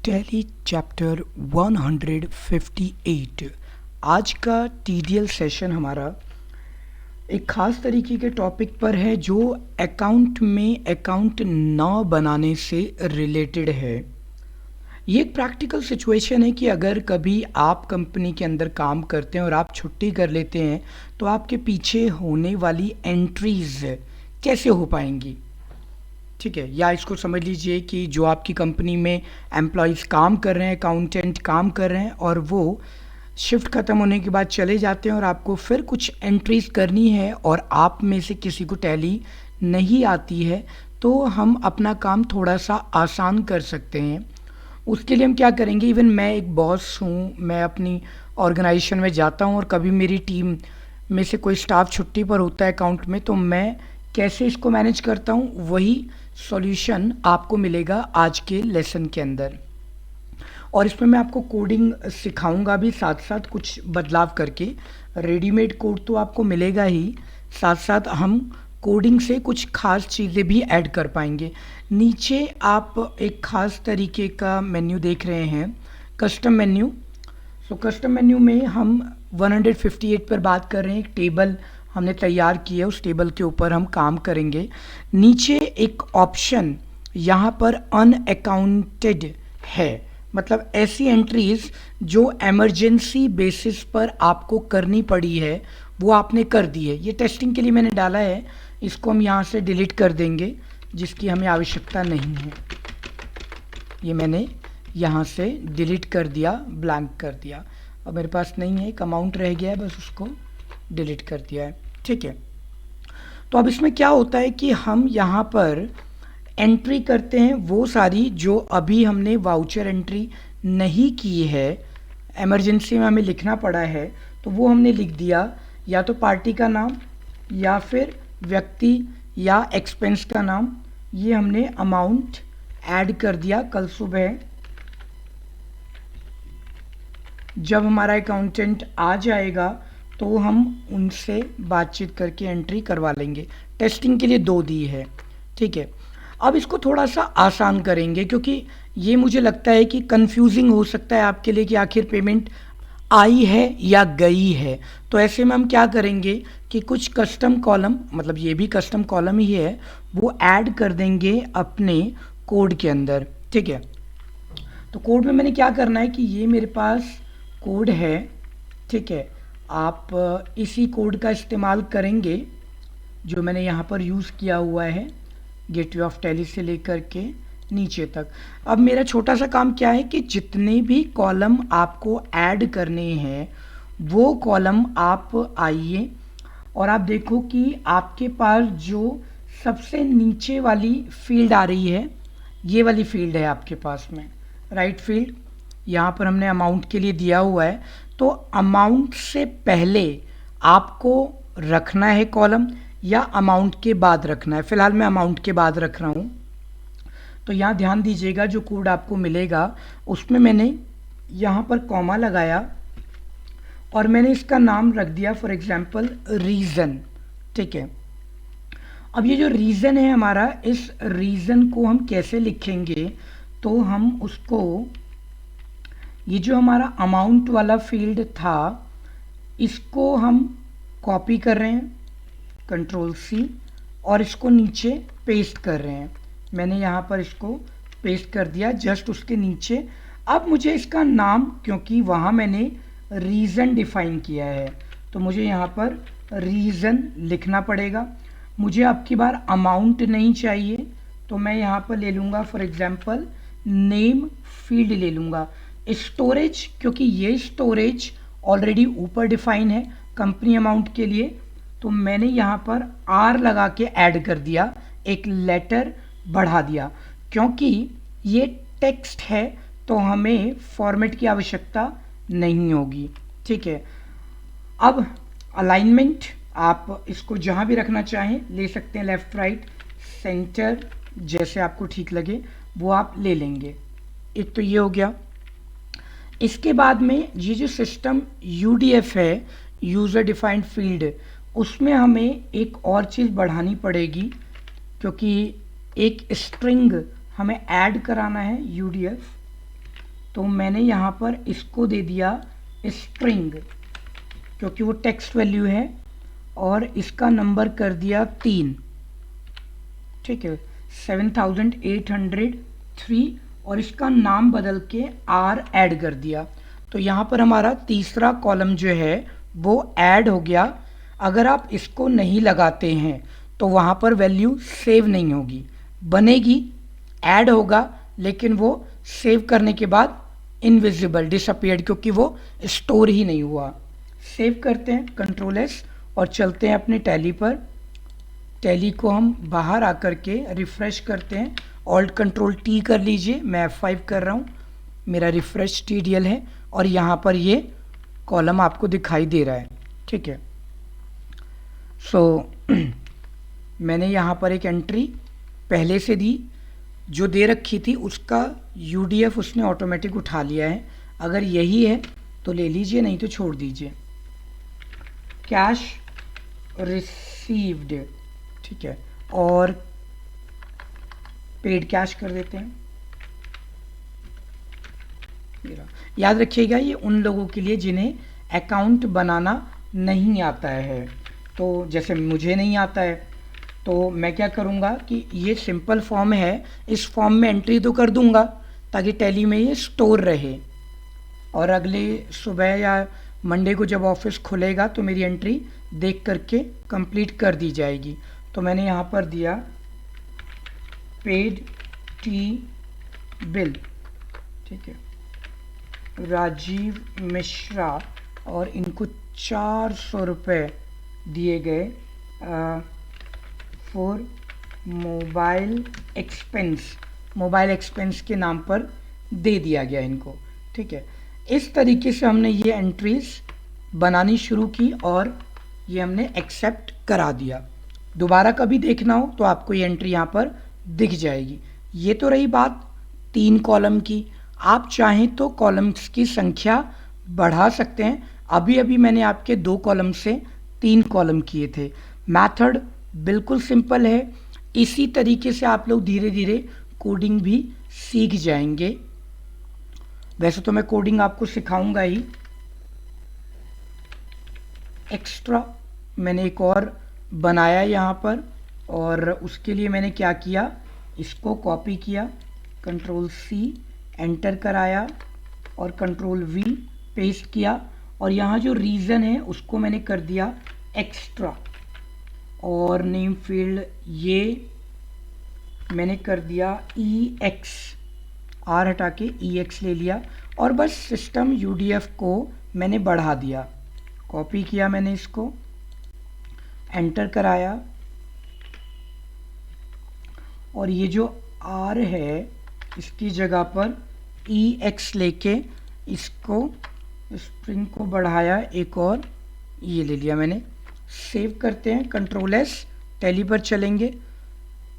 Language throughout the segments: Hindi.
Tally chapter 158। आज का टीडीएल सेशन हमारा एक ख़ास तरीके के टॉपिक पर है जो अकाउंट में अकाउंट न बनाने से रिलेटेड है। ये एक प्रैक्टिकल सिचुएशन है कि अगर कभी आप कंपनी के अंदर काम करते हैं और आप छुट्टी कर लेते हैं तो आपके पीछे होने वाली एंट्रीज़ कैसे हो पाएंगी। ठीक है, या इसको समझ लीजिए कि जो आपकी कंपनी में एम्प्लॉयज़ काम कर रहे हैं, अकाउंटेंट काम कर रहे हैं और वो शिफ्ट ख़त्म होने के बाद चले जाते हैं और आपको फिर कुछ एंट्रीज करनी है और आप में से किसी को टैली नहीं आती है, तो हम अपना काम थोड़ा सा आसान कर सकते हैं। उसके लिए हम क्या करेंगे, इवन मैं एक बॉस हूँ, मैं अपनी ऑर्गेनाइजेशन में जाता हूँ और कभी मेरी टीम में से कोई स्टाफ छुट्टी पर होता है अकाउंट में, तो मैं कैसे इसको मैनेज करता हूँ वही सॉल्यूशन आपको मिलेगा आज के लेसन के अंदर। और इसमें मैं आपको कोडिंग सिखाऊंगा भी साथ साथ, कुछ बदलाव करके। रेडीमेड कोड तो आपको मिलेगा ही, साथ साथ हम कोडिंग से कुछ खास चीज़ें भी ऐड कर पाएंगे। नीचे आप एक ख़ास तरीके का मेन्यू देख रहे हैं, कस्टम मेन्यू। सो कस्टम मेन्यू में हम 158 पर बात कर रहे हैं। एक टेबल हमने तैयार की है, उस टेबल के ऊपर हम काम करेंगे। नीचे एक ऑप्शन यहाँ पर अनअकाउंटेड है, मतलब ऐसी एंट्रीज जो इमरजेंसी बेसिस पर आपको करनी पड़ी है वो आपने कर दी है। ये टेस्टिंग के लिए मैंने डाला है, इसको हम यहाँ से डिलीट कर देंगे, जिसकी हमें आवश्यकता नहीं है। ये मैंने यहाँ से डिलीट कर दिया, ब्लैंक कर दिया। अब मेरे पास नहीं है, एक अमाउंट रह गया है, बस उसको डिलीट कर दिया है। ठीक है, तो अब इसमें क्या होता है कि हम यहाँ पर एंट्री करते हैं वो सारी जो अभी हमने वाउचर एंट्री नहीं की है, इमरजेंसी में हमें लिखना पड़ा है, तो वो हमने लिख दिया, या तो पार्टी का नाम या फिर व्यक्ति या एक्सपेंस का नाम। ये हमने अमाउंट ऐड कर दिया। कल सुबह जब हमारा अकाउंटेंट आ जाएगा तो हम उनसे बातचीत करके एंट्री करवा लेंगे। टेस्टिंग के लिए 2 दी है। ठीक है, अब इसको थोड़ा सा आसान करेंगे क्योंकि ये मुझे लगता है कि कंफ्यूजिंग हो सकता है आपके लिए कि आखिर पेमेंट आई है या गई है। तो ऐसे में हम क्या करेंगे कि कुछ कस्टम कॉलम, मतलब ये भी कस्टम कॉलम ही है, वो ऐड कर देंगे अपने कोड के अंदर। ठीक है, तो कोड में मैंने क्या करना है कि ये मेरे पास कोड है। ठीक है, आप इसी कोड का इस्तेमाल करेंगे जो मैंने यहाँ पर यूज़ किया हुआ है, गेटवे ऑफ टैली से लेकर के नीचे तक। अब मेरा छोटा सा काम क्या है कि जितने भी कॉलम आपको ऐड करने हैं वो कॉलम आप आइए और आप देखो कि आपके पास जो सबसे नीचे वाली फील्ड आ रही है, ये वाली फील्ड है आपके पास में, राइट फील्ड। यहाँ पर हमने अमाउंट के लिए दिया हुआ है, तो अमाउंट से पहले आपको रखना है कॉलम या अमाउंट के बाद रखना है। फिलहाल मैं अमाउंट के बाद रख रहा हूँ। तो यहाँ ध्यान दीजिएगा, जो कोड आपको मिलेगा उसमें मैंने यहाँ पर कॉमा लगाया और मैंने इसका नाम रख दिया फॉर एग्जांपल रीज़न। ठीक है, अब ये जो रीज़न है हमारा, इस रीज़न को हम कैसे लिखेंगे, तो हम उसको, ये जो हमारा अमाउंट वाला फील्ड था इसको हम कॉपी कर रहे हैं, कंट्रोल सी, और इसको नीचे पेस्ट कर रहे हैं। मैंने यहाँ पर इसको पेस्ट कर दिया जस्ट उसके नीचे। अब मुझे इसका नाम, क्योंकि वहाँ मैंने रीज़न डिफाइन किया है, तो मुझे यहाँ पर रीज़न लिखना पड़ेगा। मुझे अब की बार अमाउंट नहीं चाहिए, तो मैं यहाँ पर ले लूँगा फॉर एग्जांपल नेम फील्ड ले लूँगा। स्टोरेज, क्योंकि ये स्टोरेज ऑलरेडी ऊपर डिफाइन है कंपनी अमाउंट के लिए, तो मैंने यहाँ पर आर लगा के ऐड कर दिया, एक लेटर बढ़ा दिया। क्योंकि ये टेक्स्ट है तो हमें फॉर्मेट की आवश्यकता नहीं होगी। ठीक है, अब अलाइनमेंट आप इसको जहाँ भी रखना चाहें ले सकते हैं, लेफ्ट राइट सेंटर, जैसे आपको ठीक लगे वो आप ले लेंगे। एक तो ये हो गया। इसके बाद में ये जो सिस्टम यूडीएफ है, यूज़र डिफाइंड फील्ड, उसमें हमें एक और चीज़ बढ़ानी पड़ेगी क्योंकि एक स्ट्रिंग हमें ऐड कराना है यूडीएफ तो मैंने यहाँ पर इसको दे दिया स्ट्रिंग, क्योंकि वो टेक्स्ट वैल्यू है, और इसका नंबर कर दिया 3। ठीक है, 7803, और इसका नाम बदल के आर ऐड कर दिया। तो यहाँ पर हमारा तीसरा कॉलम जो है वो ऐड हो गया। अगर आप इसको नहीं लगाते हैं तो वहाँ पर वैल्यू सेव नहीं होगी, बनेगी, ऐड होगा, लेकिन वो सेव करने के बाद इनविजिबल, डिसअपियर्ड, क्योंकि वो स्टोर ही नहीं हुआ। सेव करते हैं, कंट्रोल एस, और चलते हैं अपने टैली पर। टैली को हम बाहर आकर के रिफ़्रेश करते हैं, ऑल्ट कंट्रोल टी कर लीजिए, मैं F5 कर रहा हूँ, मेरा रिफ़्रेश TDL है, और यहाँ पर ये कॉलम आपको दिखाई दे रहा है। ठीक है, मैंने यहाँ पर एक एंट्री पहले से दी, जो दे रखी थी उसका UDF उसने ऑटोमेटिक उठा लिया है। अगर यही है तो ले लीजिए, नहीं तो छोड़ दीजिए। कैश रिसीव्ड, ठीक है, और पेड कैश कर देते हैं। याद रखिएगा, ये उन लोगों के लिए जिन्हें अकाउंट बनाना नहीं आता है। तो जैसे मुझे नहीं आता है, तो मैं क्या करूँगा कि ये सिंपल फॉर्म है, इस फॉर्म में एंट्री तो कर दूँगा ताकि टैली में ये स्टोर रहे, और अगले सुबह या मंडे को जब ऑफिस खुलेगा तो मेरी एंट्री देख करके कंप्लीट कर दी जाएगी। तो मैंने यहाँ पर दिया पेड टी बिल, ठीक है, राजीव मिश्रा, और इनको 400 रुपये दिए गए फॉर मोबाइल एक्सपेंस के नाम पर दे दिया गया इनको। ठीक है, इस तरीके से हमने ये एंट्रीज बनानी शुरू की और ये हमने एक्सेप्ट करा दिया। दोबारा कभी देखना हो तो आपको ये एंट्री यहाँ पर दिख जाएगी। ये तो रही बात 3 कॉलम की। आप चाहें तो कॉलम्स की संख्या बढ़ा सकते हैं। अभी अभी मैंने आपके 2 कॉलम से 3 कॉलम किए थे। मेथड बिल्कुल सिंपल है। इसी तरीके से आप लोग धीरे धीरे कोडिंग भी सीख जाएंगे। वैसे तो मैं कोडिंग आपको सिखाऊंगा ही। एक्स्ट्रा मैंने एक और बनाया यहाँ पर, और उसके लिए मैंने क्या किया, इसको कॉपी किया, कंट्रोल C एंटर कराया और कंट्रोल V पेस्ट किया, और यहाँ जो रीज़न है उसको मैंने कर दिया एक्स्ट्रा, और नेम फील्ड ये मैंने कर दिया EX, R हटा के EX ले लिया, और बस सिस्टम UDF को मैंने बढ़ा दिया। कॉपी किया मैंने, इसको एंटर कराया, और ये जो R है इसकी जगह पर EX लेके इसको स्ट्रिंग को बढ़ाया, एक और ये ले लिया मैंने। सेव करते हैं, कंट्रोल S, टैली पर चलेंगे।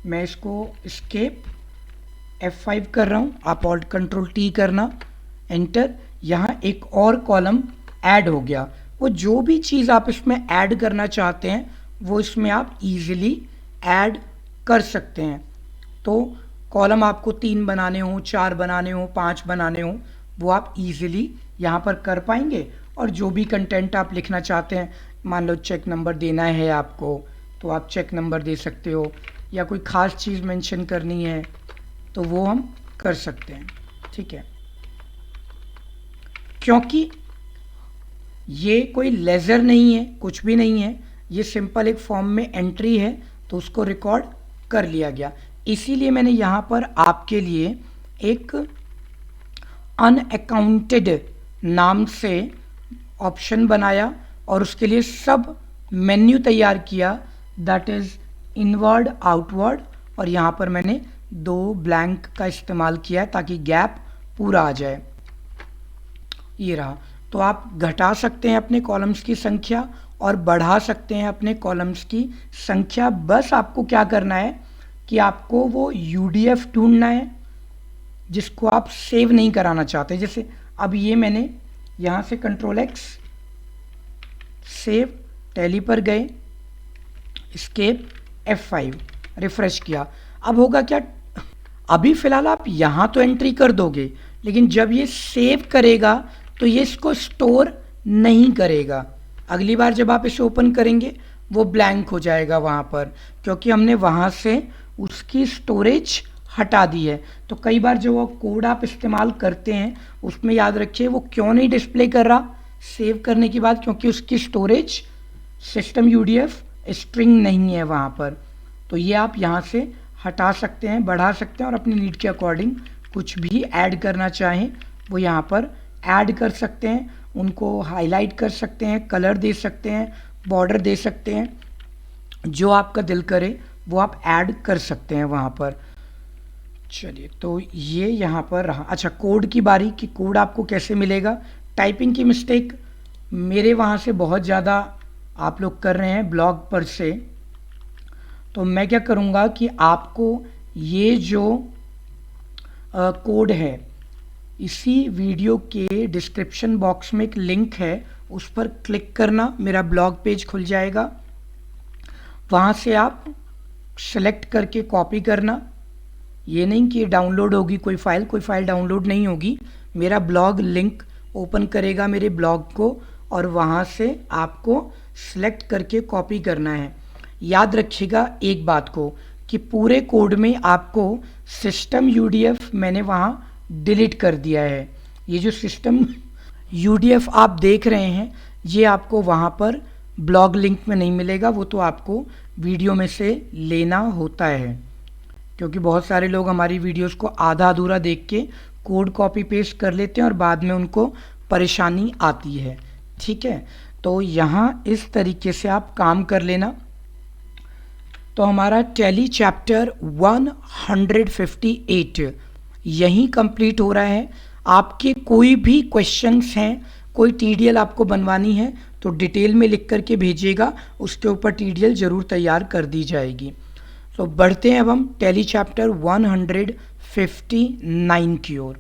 मैं इसको एस्केप F5 कर रहा हूँ, आप ऑल्ट कंट्रोल T करना, एंटर। यहाँ एक और कॉलम ऐड हो गया। वो जो भी चीज़ आप इसमें ऐड करना चाहते हैं वो इसमें आप इजीली ऐड कर सकते हैं। तो कॉलम आपको 3 बनाने हो, 4 बनाने हो, 5 बनाने हो, वो आप इजीली यहाँ पर कर पाएंगे। और जो भी कंटेंट आप लिखना चाहते हैं, मान लो चेक नंबर देना है आपको तो आप चेक नंबर दे सकते हो, या कोई ख़ास चीज़ मेंशन करनी है तो वो हम कर सकते हैं। ठीक है, क्योंकि ये कोई लेज़र नहीं है, कुछ भी नहीं है, ये सिंपल एक फॉर्म में एंट्री है, तो उसको रिकॉर्ड कर लिया गया। इसीलिए मैंने यहाँ पर आपके लिए एक अनअकाउंटेड नाम से ऑप्शन बनाया और उसके लिए सब मेन्यू तैयार किया, दैट इज़ इनवर्ड आउटवर्ड, और यहाँ पर मैंने 2 ब्लैंक का इस्तेमाल किया है ताकि गैप पूरा आ जाए। ये रहा। तो आप घटा सकते हैं अपने कॉलम्स की संख्या और बढ़ा सकते हैं अपने कॉलम्स की संख्या। बस आपको क्या करना है कि आपको वो UDF ढूंढना है जिसको आप सेव नहीं कराना चाहते। जैसे अब ये मैंने यहाँ से कंट्रोल X, सेव, टैली पर गए, एस्केप F5, रिफ्रेश किया। अब होगा क्या, अभी फ़िलहाल आप यहाँ तो एंट्री कर दोगे लेकिन जब ये सेव करेगा तो ये इसको स्टोर नहीं करेगा। अगली बार जब आप इसे ओपन करेंगे वो ब्लैंक हो जाएगा वहाँ पर, क्योंकि हमने वहाँ से उसकी स्टोरेज हटा दी है। तो कई बार जो वो कोड आप इस्तेमाल करते हैं उसमें याद रखिए वो क्यों नहीं डिस्प्ले कर रहा सेव करने के बाद, क्योंकि उसकी स्टोरेज सिस्टम यूडीएफ स्ट्रिंग नहीं है वहाँ पर। तो ये आप यहाँ से हटा सकते हैं, बढ़ा सकते हैं, और अपनी नीड के अकॉर्डिंग कुछ भी ऐड करना चाहें वो यहाँ पर ऐड कर सकते हैं, उनको हाईलाइट कर सकते हैं, कलर दे सकते हैं, बॉर्डर दे सकते हैं, जो आपका दिल करे वो आप ऐड कर सकते हैं वहाँ पर। चलिए, तो ये यहाँ पर रहा। अच्छा, कोड की बारी कि कोड आपको कैसे मिलेगा। टाइपिंग की मिस्टेक मेरे वहाँ से बहुत ज़्यादा आप लोग कर रहे हैं ब्लॉग पर से, तो मैं क्या करूँगा कि आपको ये जो कोड है इसी वीडियो के डिस्क्रिप्शन बॉक्स में एक लिंक है, उस पर क्लिक करना, मेरा ब्लॉग पेज खुल जाएगा। वहाँ से आप सेलेक्ट करके कॉपी करना। ये नहीं कि डाउनलोड होगी कोई फाइल डाउनलोड नहीं होगी। मेरा ब्लॉग लिंक ओपन करेगा मेरे ब्लॉग को, और वहाँ से आपको सेलेक्ट करके कॉपी करना है। याद रखिएगा एक बात को कि पूरे कोड में आपको सिस्टम यूडीएफ मैंने वहाँ डिलीट कर दिया है। ये जो सिस्टम यूडीएफ आप देख रहे हैं ये आपको वहाँ पर ब्लॉग लिंक में नहीं मिलेगा, वो तो आपको वीडियो में से लेना होता है, क्योंकि बहुत सारे लोग हमारी वीडियोस को आधा अधूरा देख के कोड कॉपी पेस्ट कर लेते हैं और बाद में उनको परेशानी आती है। ठीक है, तो यहाँ इस तरीके से आप काम कर लेना। तो हमारा टैली चैप्टर 158 यहीं कंप्लीट हो रहा है। आपके कोई भी क्वेश्चंस हैं, कोई टीडीएल आपको बनवानी है तो डिटेल में लिख करके भेजिएगा, उसके ऊपर टीडीएल ज़रूर तैयार कर दी जाएगी। तो बढ़ते हैं अब हम टैली चैप्टर 159 की ओर।